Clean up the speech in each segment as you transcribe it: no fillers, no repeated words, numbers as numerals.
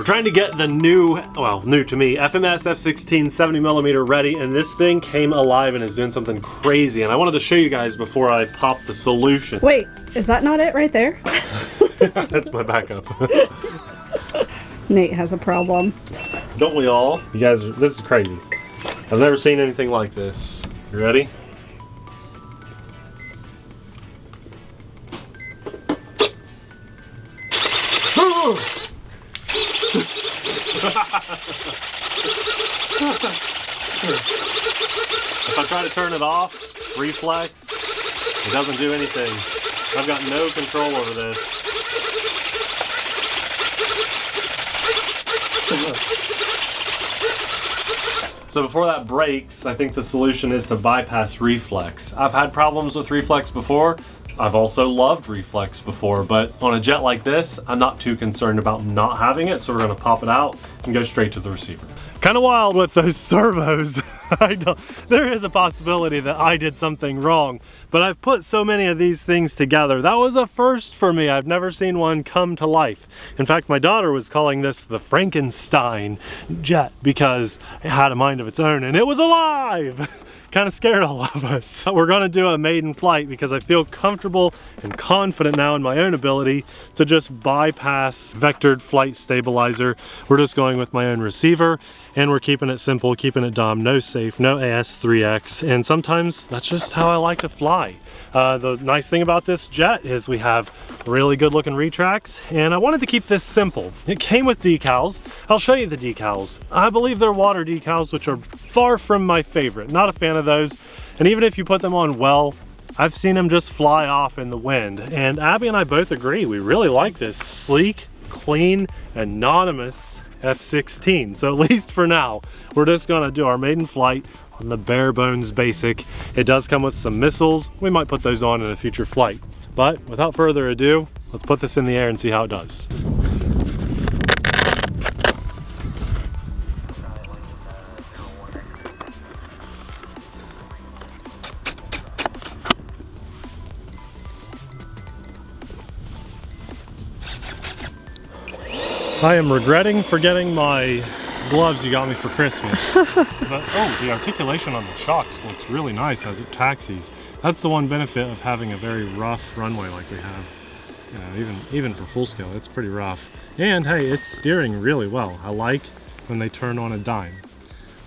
trying to get the new, well, new to me, FMS F-16 70mm ready, and this thing came alive and is doing something crazy, and I wanted to show you guys before I pop the solution. Wait, is that not it right there? That's my backup. Nate has a problem. Don't we all? You guys, this is crazy. I've never seen anything like this. You ready? If I try to turn it off, reflex, it doesn't do anything. I've got no control over this. So before that breaks, I think the solution is to bypass reflex. I've had problems with reflex before. I've also loved reflex before, but on a jet like this, I'm not too concerned about not having it, so we're gonna pop it out and go straight to the receiver. Kind of wild with those servos. There is a possibility that I did something wrong, but I've put so many of these things together. That was a first for me. I've never seen one come to life. In fact, my daughter was calling this the Frankenstein jet because it had a mind of its own and it was alive. Kind of scared all of us. We're gonna do a maiden flight because I feel comfortable and confident now in my own ability to just bypass vectored flight stabilizer. We're just going with my own receiver and we're keeping it simple, keeping it dumb, no safe, no AS3X, and sometimes that's just how I like to fly. The nice thing about this jet is we have really good looking retracts, and I wanted to keep this simple. It came with decals. I'll show you the decals. I believe they're water decals, which are far from my favorite. Not a fan of those, and even if you put them on well, I've seen them just fly off in the wind, and Abby and I both agree we really like this sleek, clean, anonymous F-16. So at least for now, we're just gonna do our maiden flight on the bare bones basic. It does come with some missiles. We might put those on in a future flight. But without further ado, let's put this in the air and see how it does. I am regretting forgetting my gloves you got me for Christmas. But oh, the articulation on the shocks looks really nice as it taxis. That's the one benefit of having a very rough runway like we have. You know, even for full scale, it's pretty rough. And hey, it's steering really well. I like when they turn on a dime.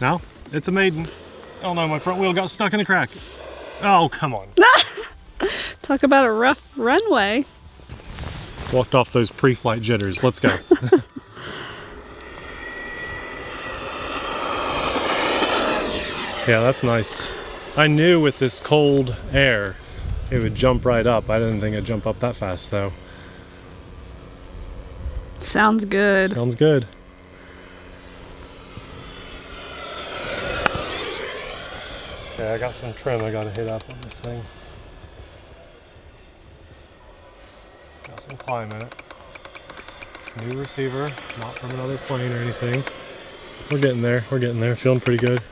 Now, it's a maiden. Oh no, my front wheel got stuck in a crack. Oh, come on. Talk about a rough runway. Walked off those pre-flight jitters. Let's go. Yeah, that's nice. I knew with this cold air, it would jump right up. I didn't think it'd jump up that fast though. Sounds good. Sounds good. Okay, I got some trim I gotta hit up on this thing. Got some climb in it. New receiver, not from another plane or anything. We're getting there, feeling pretty good.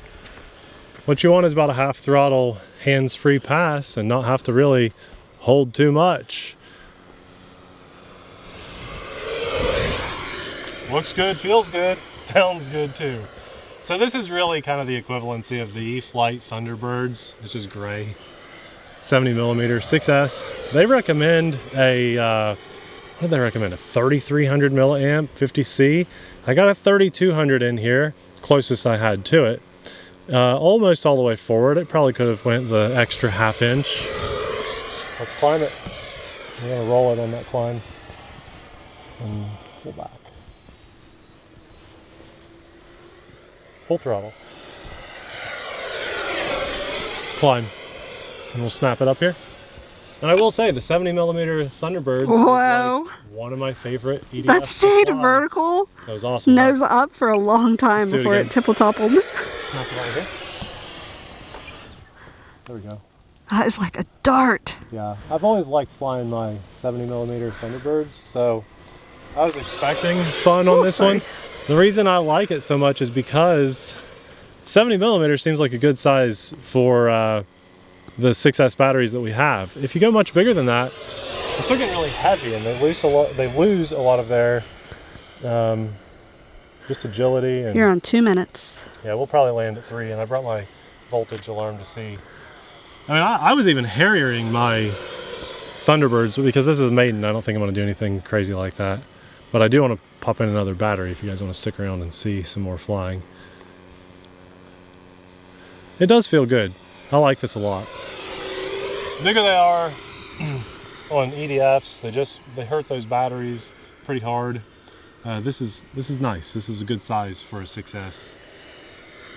What you want is about a half throttle, hands-free pass and not have to really hold too much. Looks good, feels good, sounds good too. So this is really kind of the equivalency of the e-flite Thunderbirds. It's just gray. 70mm 6S. They recommend a, what did they recommend? A 3300 milliamp 50C. I got a 3200 in here, closest I had to it. Almost all the way forward. It probably could have went the extra ½ inch. Let's climb it. I'm gonna roll it on that climb and pull back. Full throttle. Climb. And we'll snap it up here. And I will say the 70mm Thunderbirds is like one of my favorite EDF. That stayed vertical. That was awesome. Nose up for a long time before it tipple-toppled. Snap it over here. There we go. That is like a dart. Yeah, I've always liked flying my 70mm Thunderbirds, so I was expecting fun on this one. The reason I like it so much is because 70mm seems like a good size for the 6S batteries that we have. If you go much bigger than that, they start getting really heavy and they lose a lot of their just agility. And you're on 2 minutes. yeah, we'll probably land at 3, and I brought my voltage alarm to see. I mean, I was even harriering my Thunderbirds because this is a maiden. I don't think I'm going to do anything crazy like that. But I do want to pop in another battery if you guys want to stick around and see some more flying. It does feel good. I like this a lot. The bigger they are on EDFs, they hurt those batteries pretty hard. This is nice. This is a good size for a 6S.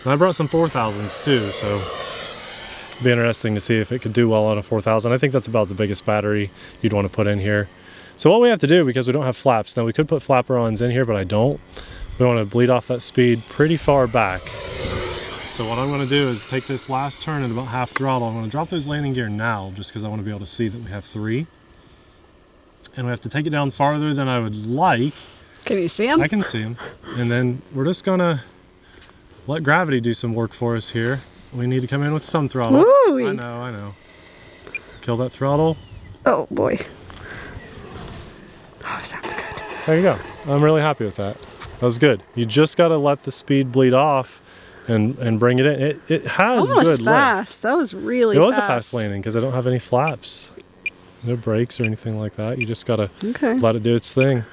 And I brought some 4000s too, so it'd be interesting to see if it could do well on a 4000. I think that's about the biggest battery you'd want to put in here. So what we have to do, because we don't have flaps, now we could put flapper-ons in here, but I don't. We want to bleed off that speed pretty far back. So what I'm going to do is take this last turn at about half throttle. I'm going to drop those landing gear now, just because I want to be able to see that we have 3. And we have to take it down farther than I would like. Can you see them? I can see them. And then we're just going to let gravity do some work for us here. We need to come in with some throttle. Ooh. I know. Kill that throttle. Oh boy. Oh, sounds good. There you go. I'm really happy with that. That was good. You just got to let the speed bleed off and bring it in. It has that was good fast. lift. That was really fast. It was fast. a fast landing because I don't have any flaps. No brakes or anything like that. You just got to let it do its thing.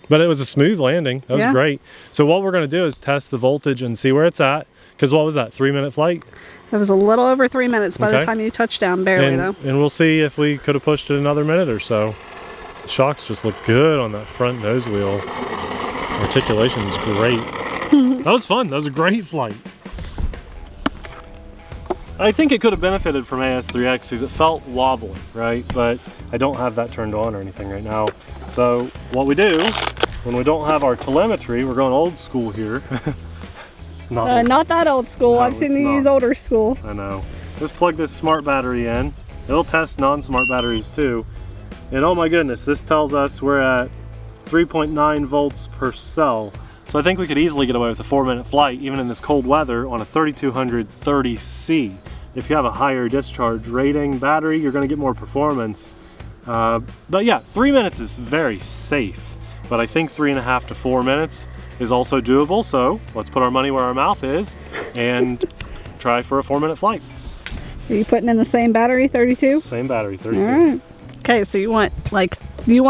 But it was a smooth landing. That was great. So what we're going to do is test the voltage and see where it's at. Because what was that, 3-minute flight? It was a little over 3 minutes by the time you touched down, barely though. And we'll see if we could have pushed it another minute or so. The shocks just look good on that front nose wheel. Articulation is great. That was fun. That was a great flight. I think it could have benefited from AS3X because it felt wobbly, right? But I don't have that turned on or anything right now. So what we do, when we don't have our telemetry, we're going old school here. Not that old school. No, I've seen you use older school. I know. Just plug this smart battery in. It'll test non-smart batteries too. And oh my goodness, this tells us we're at 3.9 volts per cell. So I think we could easily get away with a 4-minute flight, even in this cold weather, on a 3230C. If you have a higher discharge rating battery, you're going to get more performance. But yeah, 3 minutes is very safe. But I think 3.5 to 4 minutes is also doable. So let's put our money where our mouth is and try for a 4-minute flight. Are you putting in the same battery, 32? Same battery, 32. All right. Okay, so you want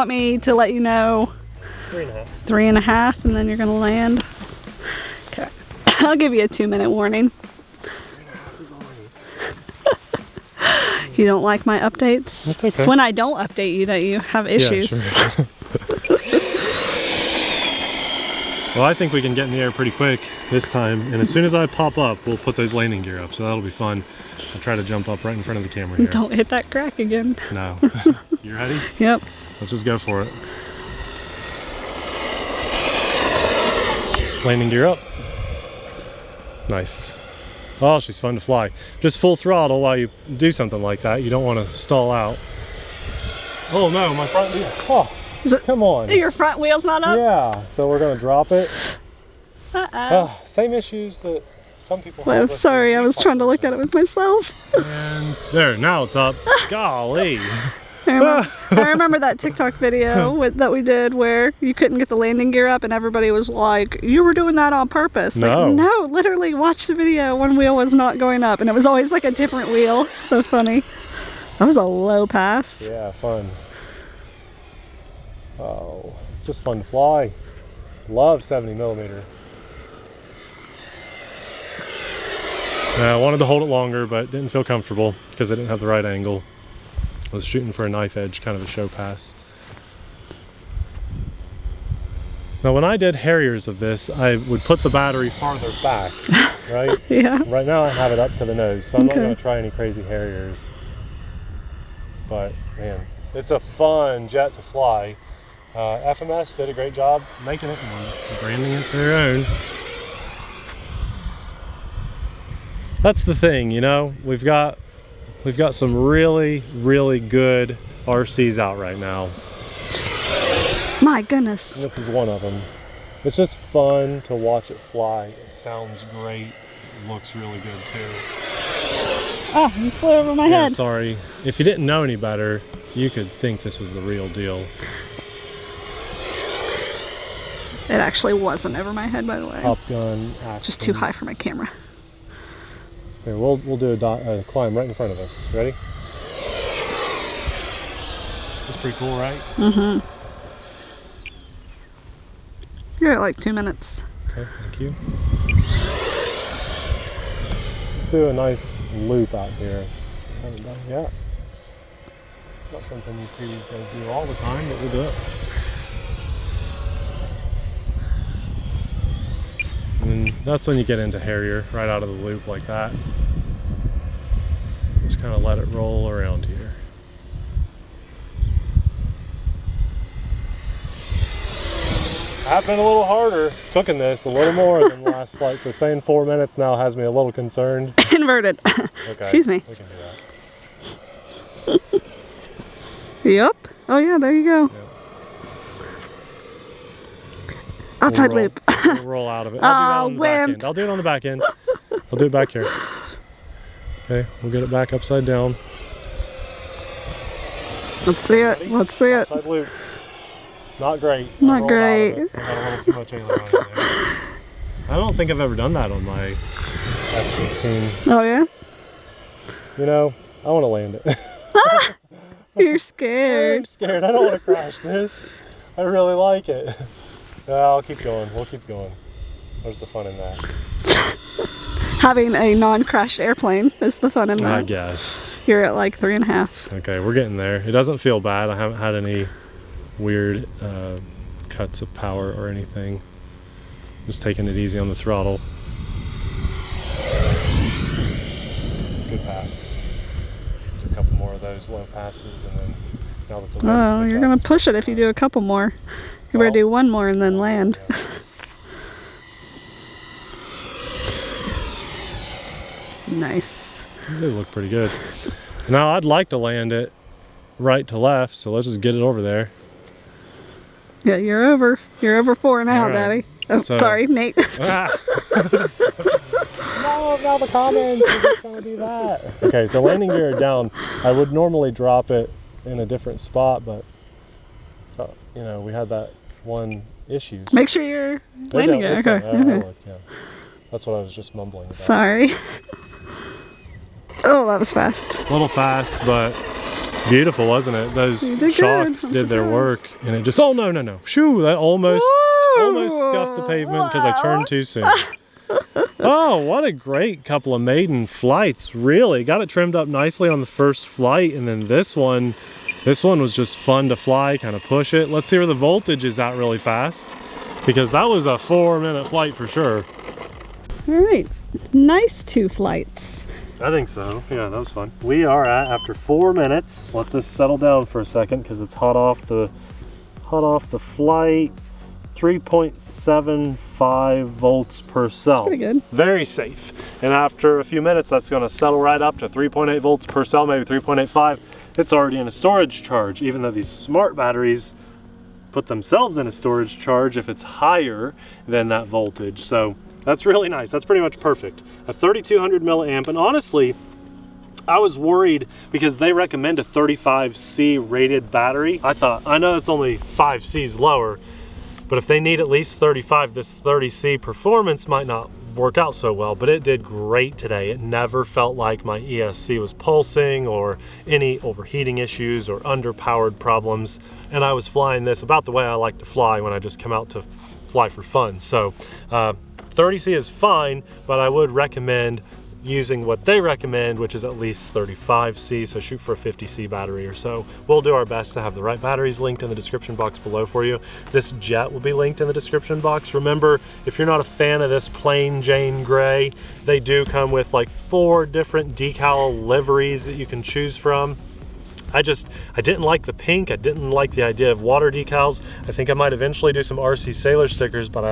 me to let you know 3.5. 3.5, and then you're gonna land. Okay, I'll give you a 2-minute warning. 3.5 is all I need. You don't like my updates? That's okay. It's when I don't update you that you have issues. Yeah, sure. Well, I think we can get in the air pretty quick this time, and as soon as I pop up, we'll put those landing gear up, so that'll be fun. I'll try to jump up right in front of the camera here. Don't hit that crack again. No. You ready? Yep. Let's just go for it. Landing gear up. Nice. Oh, she's fun to fly. Just full throttle while you do something like that. You don't want to stall out. Oh no, my front wheel. Oh, come on. Your front wheel's not up? Yeah, so we're going to drop it. Uh-oh. Same issues that some people have. Well, sorry, I was trying to look at it with myself. And there, now it's up. Golly. I remember that TikTok video that we did where you couldn't get the landing gear up and everybody was like, you were doing that on purpose. No. Like, no, literally watch the video. One wheel was not going up and it was always like a different wheel. So funny. That was a low pass. Yeah, fun. Oh, just fun to fly. Love 70mm. I wanted to hold it longer, but didn't feel comfortable because I didn't have the right angle. I was shooting for a knife edge, kind of a show pass. Now when I did Harriers of this, I would put the battery farther back, right? Yeah. Right now I have it up to the nose, so I'm not going to try any crazy Harriers. But man, it's a fun jet to fly. FMS did a great job making it and branding it their own. That's the thing, you know, we've got some really, really good RCs out right now. My goodness. And this is one of them. It's just fun to watch it fly. It sounds great. It looks really good too. Oh, you flew over my head. Sorry. If you didn't know any better, you could think this was the real deal. It actually wasn't over my head, by the way. Top gun action. Just too high for my camera. Okay, we'll do a climb right in front of us. Ready? That's pretty cool, right? Mm-hmm. You're at like 2 minutes. Okay, thank you. Let's do a nice loop out here. Haven't done it yet. Not something you see these guys do all the time, but we'll do it. And that's when you get into Harrier, right out of the loop like that. Just kind of let it roll around here. I've been a little harder cooking this, a little more than the last flight, so saying 4 minutes now has me a little concerned. Inverted. Okay, excuse me. we can do that. Yep. Oh yeah, there you go. Yep. Outside loop. We'll roll out of it. I'll do that on the back end. I'll do it on the back end. I'll do it back here. Okay, we'll get it back upside down. Let's see it. Ready? Let's see it. Outside loop. Not great. Not great. I got a little too much aileron in there. I don't think I've ever done that on my F-16. Oh yeah? You know, I want to land it. You're scared. I'm scared. I don't want to crash this. I really like it. I'll keep going. We'll keep going. Where's the fun in that? Having a non-crashed airplane is the fun in that. I guess. You're at like 3.5. Okay, we're getting there. It doesn't feel bad. I haven't had any weird cuts of power or anything. Just taking it easy on the throttle. Good pass. Do a couple more of those low passes, and then now that the wind's Oh, picked you're up, gonna it's push it if you do a couple more. You better do one more and then land. Yeah. Nice. It does look pretty good. Now I'd like to land it right to left, so let's just get it over there. Yeah, you're over. You're over 4 now, All right. Daddy. Oh, So- sorry, Nate. Ah. No, now the comments are just gonna do that. Okay, so landing gear down. I would normally drop it in a different spot, but you know, we had that one issue. Make sure you're landing it. Okay. Okay. Yeah. That's what I was just mumbling about. Sorry. Oh, that was fast. A little fast, but beautiful, wasn't it? Those You did good. shocks I'm did their surprised. work, and it just, oh no, no, no. Shoo, that almost scuffed the pavement because I turned too soon. Oh, what a great couple of maiden flights. Really got it trimmed up nicely on the first flight, and then this one was just fun to fly, kind of push it. Let's see where the voltage is at really fast, because that was a 4-minute flight for sure. All right. Nice 2 flights. I think so. Yeah, that was fun. We are at, after 4 minutes, let this settle down for a second because it's hot off the flight, 3.75 volts per cell. Pretty good. Very safe. And after a few minutes, that's going to settle right up to 3.8 volts per cell, maybe 3.85. It's already in a storage charge, even though these smart batteries put themselves in a storage charge if it's higher than that voltage. So that's really nice. That's pretty much perfect. A 3200 milliamp, and honestly, I was worried because they recommend a 35C rated battery. I thought, I know it's only 5 C's lower, but if they need at least 35, this 30C performance might not work out so well, but it did great today. It never felt like my ESC was pulsing or any overheating issues or underpowered problems. And I was flying this about the way I like to fly when I just come out to fly for fun. So 30C is fine, but I would recommend using what they recommend, which is at least 35C, so shoot for a 50C battery or so. We'll do our best to have the right batteries linked in the description box below for you. This jet will be linked in the description box. Remember, if you're not a fan of this plain Jane gray, they do come with like 4 different decal liveries that you can choose from. I didn't like the pink. I didn't like the idea of water decals. I think I might eventually do some RC Sailor stickers, but I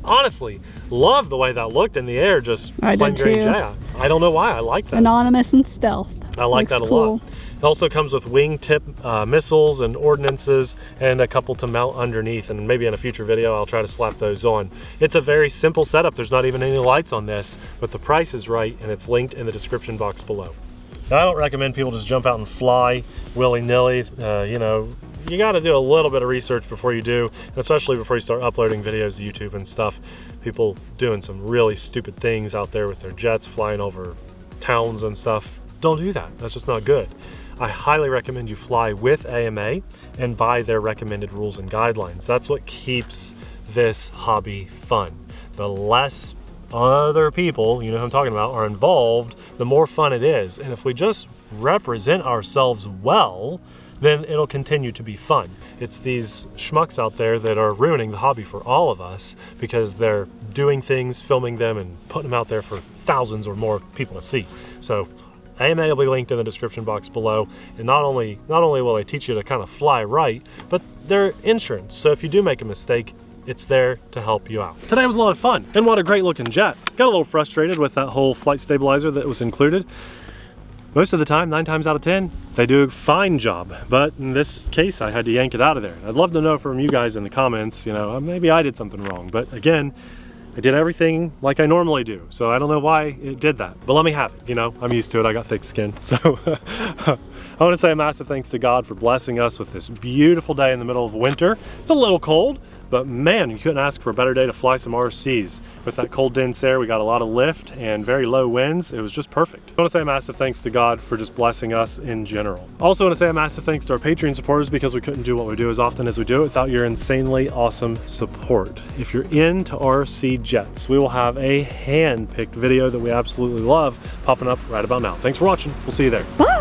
honestly love the way that looked in the air, just I plain did green too. jet. I don't know why, I like that. Anonymous and stealth. I like that a cool. lot. It also comes with wingtip missiles and ordnances and a couple to mount underneath, and maybe in a future video I'll try to slap those on. It's a very simple setup. There's not even any lights on this, but the price is right, and it's linked in the description box below. Now, I don't recommend people just jump out and fly willy-nilly, you know, you got to do a little bit of research before you do, and especially before you start uploading videos to YouTube and stuff. People doing some really stupid things out there with their jets flying over towns and stuff. Don't do that. That's just not good. I highly recommend you fly with AMA and by their recommended rules and guidelines. That's what keeps this hobby fun. The less other people, you know who I'm talking about, are involved, the more fun it is. And if we just represent ourselves well, then it'll continue to be fun. It's these schmucks out there that are ruining the hobby for all of us because they're doing things, filming them, and putting them out there for thousands or more people to see. So AMA will be linked in the description box below, and not only will they teach you to kind of fly right, but they're insurance. So if you do make a mistake, it's there to help you out. Today was a lot of fun, and what a great looking jet. Got a little frustrated with that whole flight stabilizer that was included. Most of the time, 9 times out of 10, they do a fine job. But in this case, I had to yank it out of there. I'd love to know from you guys in the comments, you know, maybe I did something wrong. But again, I did everything like I normally do. So I don't know why it did that. But let me have it, you know, I'm used to it. I got thick skin. So I want to say a massive thanks to God for blessing us with this beautiful day in the middle of winter. It's a little cold, but man, you couldn't ask for a better day to fly some RCs. With that cold dense air, we got a lot of lift and very low winds. It was just perfect. I want to say a massive thanks to God for just blessing us in general. Also want to say a massive thanks to our Patreon supporters because we couldn't do what we do as often as we do it without your insanely awesome support. If you're into RC jets, we will have a hand-picked video that we absolutely love popping up right about now. Thanks for watching. We'll see you there. Bye.